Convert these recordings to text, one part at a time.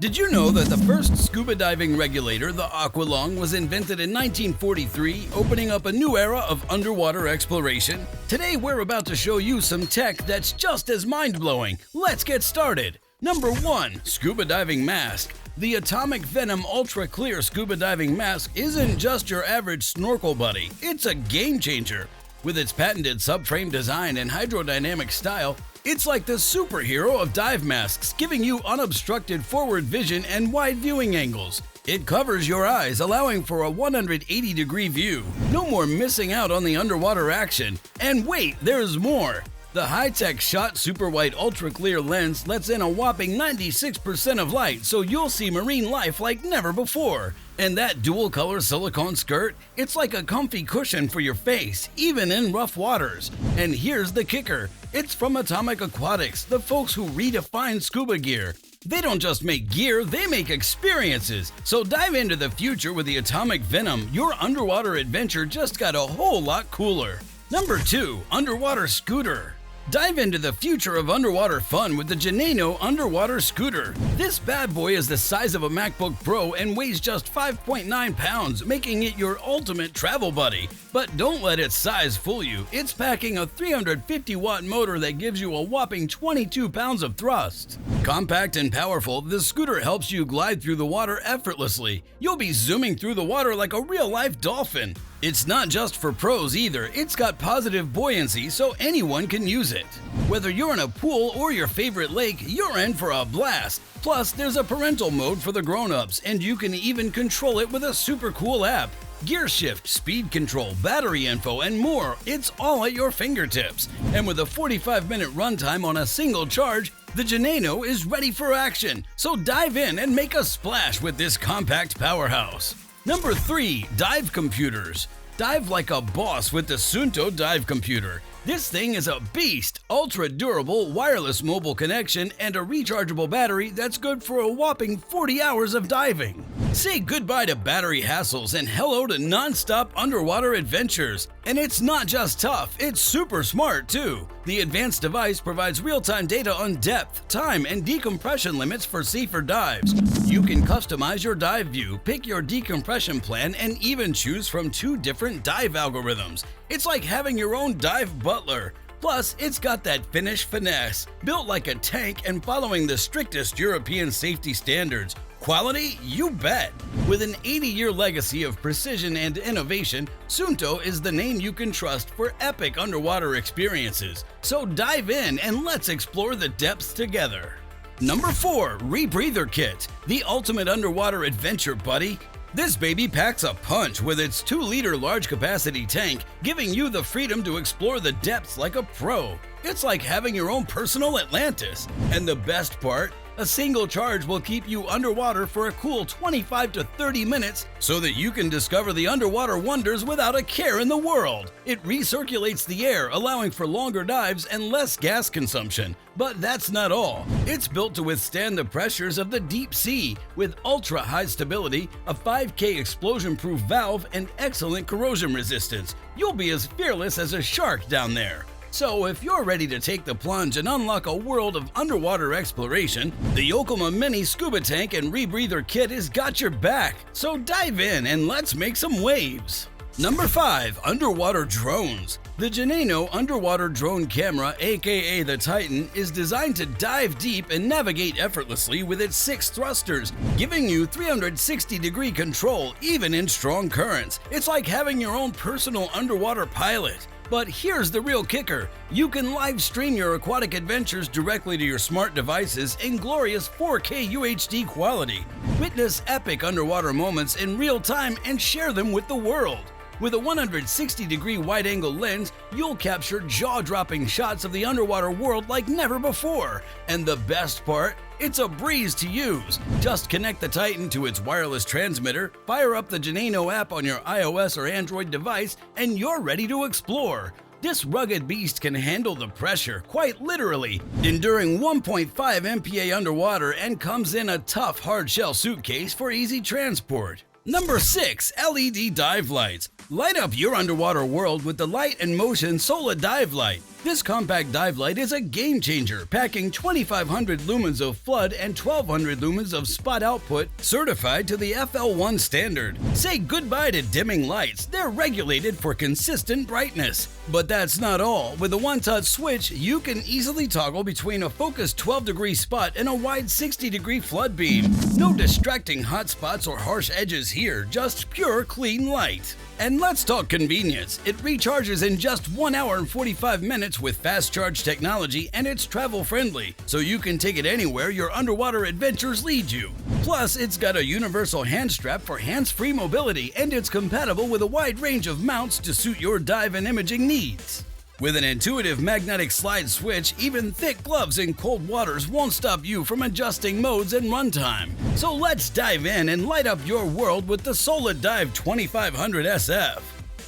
Did you know that the first scuba diving regulator, the Aqualung, was invented in 1943, opening up a new era of underwater exploration? Today we're about to show you some tech that's just as mind-blowing. Let's get started! Number 1. Scuba Diving Mask. The Atomic Venom Ultra Clear Scuba Diving Mask isn't just your average snorkel buddy, it's a game changer. With its patented subframe design and hydrodynamic style, it's like the superhero of dive masks, giving you unobstructed forward vision and wide viewing angles. It covers your eyes, allowing for a 180-degree view. No more missing out on the underwater action. And wait, there's more! The high-tech Shot Super White Ultra Clear lens lets in a whopping 96% of light, so you'll see marine life like never before. And that dual-color silicone skirt, it's like a comfy cushion for your face, even in rough waters. And here's the kicker. It's from Atomic Aquatics, the folks who redefine scuba gear. They don't just make gear, they make experiences. So dive into the future with the Atomic Venom. Your underwater adventure just got a whole lot cooler. Number 2. Underwater Scooter. Dive into the future of underwater fun with the Geneinno Underwater Scooter. This bad boy is the size of a MacBook Pro and weighs just 5.9 pounds, making it your ultimate travel buddy. But don't let its size fool you. It's packing a 350-watt motor that gives you a whopping 22 pounds of thrust. Compact and powerful, the scooter helps you glide through the water effortlessly. You'll be zooming through the water like a real-life dolphin. It's not just for pros either, it's got positive buoyancy so anyone can use it. Whether you're in a pool or your favorite lake, you're in for a blast. Plus, there's a parental mode for the grown-ups, and you can even control it with a super cool app. Gear shift, speed control, battery info, and more, it's all at your fingertips. And with a 45-minute runtime on a single charge, the Geneinno is ready for action. So dive in and make a splash with this compact powerhouse. Number 3. Dive Computers. Dive like a boss with the Suunto Dive Computer. This thing is a beast, ultra-durable wireless mobile connection and a rechargeable battery that's good for a whopping 40 hours of diving. Say goodbye to battery hassles and hello to non-stop underwater adventures. And it's not just tough, it's super smart too. The advanced device provides real-time data on depth, time, and decompression limits for safer dives. You can customize your dive view, pick your decompression plan, and even choose from 2 different dive algorithms. It's like having your own dive butler. Plus, it's got that Finnish finesse, built like a tank and following the strictest European safety standards. Quality? You bet! With an 80-year legacy of precision and innovation, Suunto is the name you can trust for epic underwater experiences. So dive in and let's explore the depths together. Number 4. Rebreather Kit. The ultimate underwater adventure buddy. This baby packs a punch with its 2-liter large-capacity tank, giving you the freedom to explore the depths like a pro. It's like having your own personal Atlantis. And the best part? A single charge will keep you underwater for a cool 25 to 30 minutes so that you can discover the underwater wonders without a care in the world. It recirculates the air, allowing for longer dives and less gas consumption. But that's not all. It's built to withstand the pressures of the deep sea with ultra-high stability, a 5K explosion-proof valve, and excellent corrosion resistance. You'll be as fearless as a shark down there. So if you're ready to take the plunge and unlock a world of underwater exploration, the YokIma Mini Scuba Tank and Rebreather Kit has got your back. So dive in and let's make some waves. Number 5. Underwater Drones. The Geneinno Underwater Drone Camera, aka the Titan, is designed to dive deep and navigate effortlessly with its 6 thrusters, giving you 360-degree control even in strong currents. It's like having your own personal underwater pilot. But here's the real kicker. You can live stream your aquatic adventures directly to your smart devices in glorious 4K UHD quality. Witness epic underwater moments in real time and share them with the world. With a 160-degree wide-angle lens, you'll capture jaw-dropping shots of the underwater world like never before. And the best part? It's a breeze to use. Just connect the Titan to its wireless transmitter, fire up the Geneinno app on your iOS or Android device, and you're ready to explore. This rugged beast can handle the pressure, quite literally, enduring 1.5 MPa underwater and comes in a tough hard-shell suitcase for easy transport. Number 6. LED Dive Lights. Light up your underwater world with the Light and Motion Sola Dive Light. This compact dive light is a game changer, packing 2,500 lumens of flood and 1,200 lumens of spot output, certified to the FL1 standard. Say goodbye to dimming lights, they're regulated for consistent brightness. But that's not all. With a one-touch switch, you can easily toggle between a focused 12-degree spot and a wide 60-degree flood beam. No distracting hot spots or harsh edges here, just pure clean light. And let's talk convenience. It recharges in just 1 hour and 45 minutes with fast charge technology, and it's travel friendly, so you can take it anywhere your underwater adventures lead you. Plus, it's got a universal hand strap for hands-free mobility, and it's compatible with a wide range of mounts to suit your dive and imaging needs. With an intuitive magnetic slide switch, even thick gloves in cold waters won't stop you from adjusting modes and runtime. So let's dive in and light up your world with the Sola Dive 2500 SF.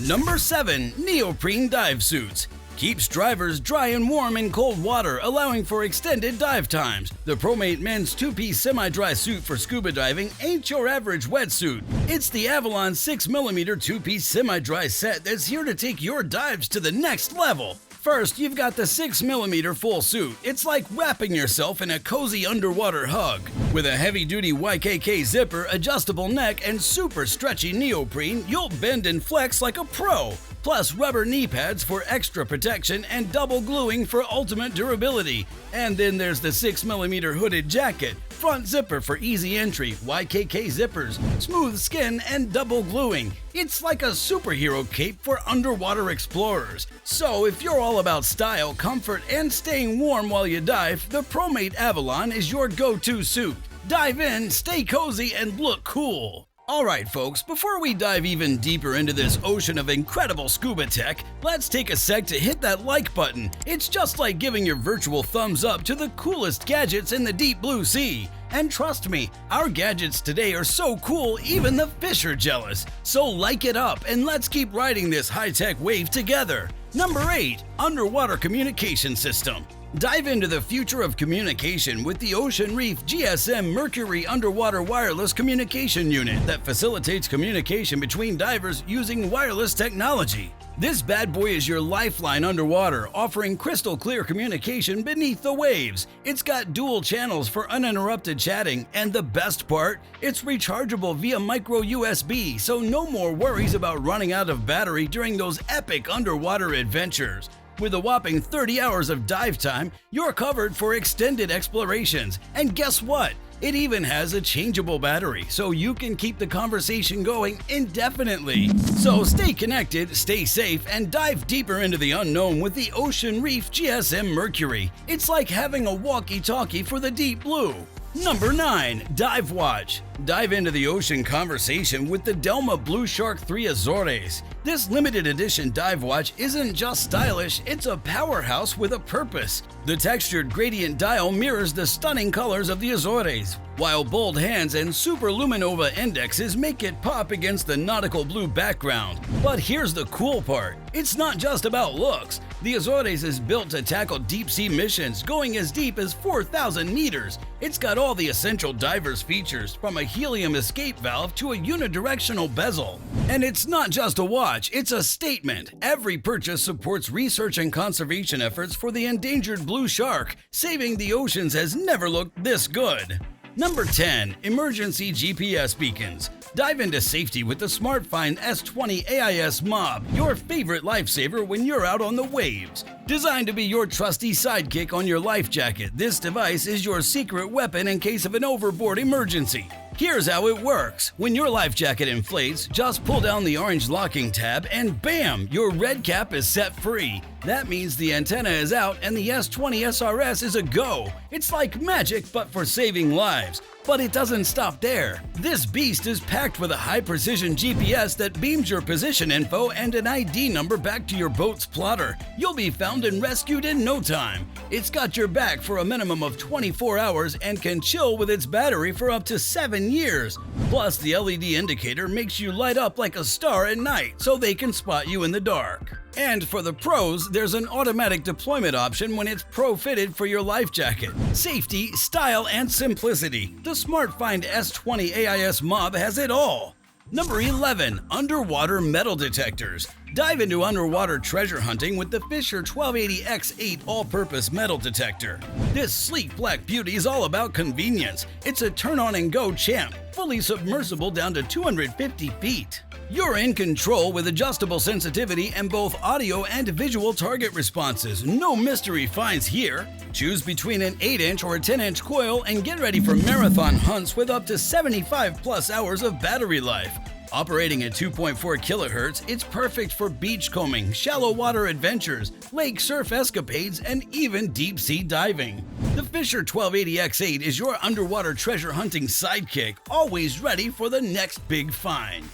Number 7. Neoprene Dive Suits. Keeps divers dry and warm in cold water, allowing for extended dive times. The Promate men's 2-piece semi-dry suit for scuba diving ain't your average wetsuit. It's the Avalon 6mm 2-piece semi-dry set that's here to take your dives to the next level. First, you've got the 6mm full suit. It's like wrapping yourself in a cozy underwater hug. With a heavy-duty YKK zipper, adjustable neck, and super stretchy neoprene, you'll bend and flex like a pro. Plus rubber knee pads for extra protection and double gluing for ultimate durability. And then there's the 6mm hooded jacket, front zipper for easy entry, YKK zippers, smooth skin, and double gluing. It's like a superhero cape for underwater explorers. So if you're all about style, comfort, and staying warm while you dive, the Promate Avalon is your go-to suit. Dive in, stay cozy, and look cool. Alright folks, before we dive even deeper into this ocean of incredible scuba tech, let's take a sec to hit that like button. It's just like giving your virtual thumbs up to the coolest gadgets in the deep blue sea. And trust me, our gadgets today are so cool even the fish are jealous. So like it up and let's keep riding this high-tech wave together. Number 8. Underwater Communication System. Dive into the future of communication with the Ocean Reef GSM Mercury Underwater Wireless Communication Unit that facilitates communication between divers using wireless technology. This bad boy is your lifeline underwater, offering crystal clear communication beneath the waves. It's got dual channels for uninterrupted chatting, and the best part, it's rechargeable via micro USB, so no more worries about running out of battery during those epic underwater adventures. With a whopping 30 hours of dive time, you're covered for extended explorations. And guess what? It even has a changeable battery, so you can keep the conversation going indefinitely. So stay connected, stay safe, and dive deeper into the unknown with the Ocean Reef GSM Mercury. It's like having a walkie-talkie for the deep blue. Number 9. Dive Watch. Dive into the ocean conversation with the Delma Blue Shark 3 AZORES. This limited edition dive watch isn't just stylish, it's a powerhouse with a purpose. The textured gradient dial mirrors the stunning colors of the AZORES, while bold hands and super luminova indexes make it pop against the nautical blue background. But here's the cool part. It's not just about looks. The AZORES is built to tackle deep-sea missions going as deep as 4,000 meters. It's got all the essential diver's features, from a helium escape valve to a unidirectional bezel. And it's not just a watch, it's a statement. Every purchase supports research and conservation efforts for the endangered blue shark. Saving the oceans has never looked this good. Number 10. Emergency GPS Beacons. Dive into safety with the SMARTFIND S20 AIS MOB, your favorite lifesaver when you're out on the waves. Designed to be your trusty sidekick on your life jacket, this device is your secret weapon in case of an overboard emergency. Here's how it works. When your life jacket inflates, just pull down the orange locking tab and bam, your red cap is set free. That means the antenna is out and the S20 SRS is a go. It's like magic but for saving lives. But it doesn't stop there. This beast is packed with a high-precision GPS that beams your position info and an ID number back to your boat's plotter. You'll be found and rescued in no time. It's got your back for a minimum of 24 hours and can chill with its battery for up to 7 years. Plus, the LED indicator makes you light up like a star at night so they can spot you in the dark. And for the pros, there's an automatic deployment option when it's pro-fitted for your life jacket. Safety, style, and simplicity. The SMARTFIND S20 AIS MOB has it all. Number 11. Underwater Metal Detectors. Dive into underwater treasure hunting with the Fisher 1280X8 all-purpose metal detector. This sleek black beauty is all about convenience. It's a turn-on-and-go champ, fully submersible down to 250 feet. You're in control with adjustable sensitivity and both audio and visual target responses. No mystery finds here. Choose between an 8-inch or a 10-inch coil and get ready for marathon hunts with up to 75+ hours of battery life. Operating at 2.4 kHz, it's perfect for beach combing, shallow water adventures, lake surf escapades, and even deep-sea diving. The Fisher 1280X8 is your underwater treasure hunting sidekick, always ready for the next big find.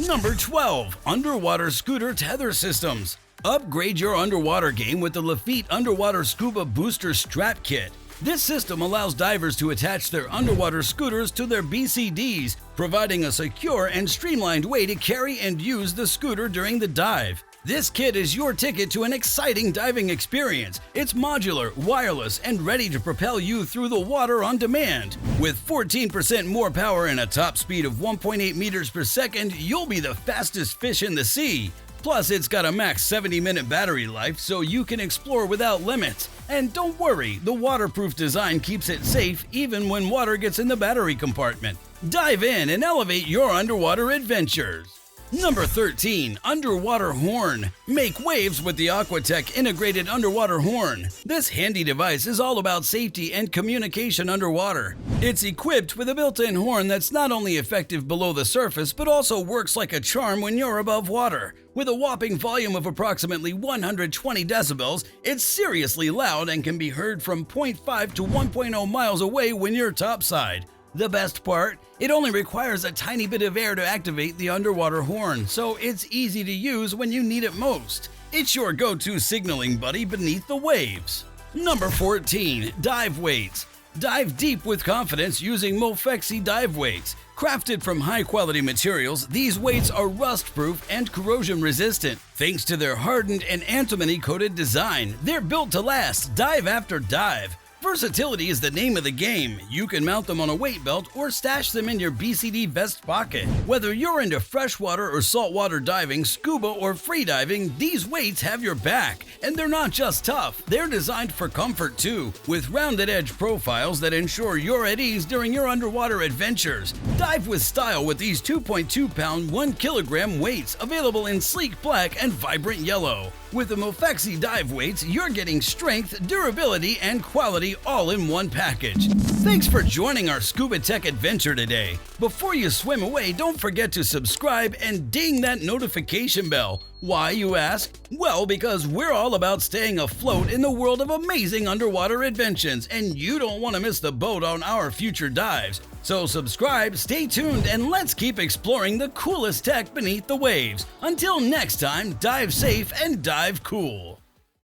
Number 12. Underwater Scooter Tether Systems. Upgrade your underwater game with the LEFEET Underwater Scuba Booster Strap Kit. This system allows divers to attach their underwater scooters to their BCDs, providing a secure and streamlined way to carry and use the scooter during the dive. This kit is your ticket to an exciting diving experience. It's modular, wireless, and ready to propel you through the water on demand. With 14% more power and a top speed of 1.8 meters per second, you'll be the fastest fish in the sea. Plus, it's got a max 70-minute battery life, so you can explore without limits. And don't worry, the waterproof design keeps it safe even when water gets in the battery compartment. Dive in and elevate your underwater adventures. Number 13. Underwater Horn. Make waves with the Aquatec Integrated Underwater Horn. This handy device is all about safety and communication underwater. It's equipped with a built-in horn that's not only effective below the surface, but also works like a charm when you're above water. With a whopping volume of approximately 120 decibels, it's seriously loud and can be heard from 0.5 to 1.0 miles away when you're topside. The best part? It only requires a tiny bit of air to activate the underwater horn, so it's easy to use when you need it most. It's your go-to signaling buddy beneath the waves. Number 14. Dive Weights. Dive deep with confidence using MOPHOEXII dive weights. Crafted from high-quality materials, these weights are rust-proof and corrosion-resistant. Thanks to their hardened and antimony-coated design, they're built to last dive after dive. Versatility is the name of the game. You can mount them on a weight belt or stash them in your BCD vest pocket. Whether you're into freshwater or saltwater diving, scuba or freediving, these weights have your back. And they're not just tough, they're designed for comfort too, with rounded edge profiles that ensure you're at ease during your underwater adventures. Dive with style with these 2.2-pound, 1-kilogram weights, available in sleek black and vibrant yellow. With the MOPHOEXII dive weights, you're getting strength, durability, and quality all in one package. Thanks for joining our scuba tech adventure today. Before you swim away, don't forget to subscribe and ding that notification bell. Why, you ask? Well, because we're all about staying afloat in the world of amazing underwater inventions, and you don't want to miss the boat on our future dives. So subscribe, stay tuned, and let's keep exploring the coolest tech beneath the waves. Until next time, dive safe and dive cool.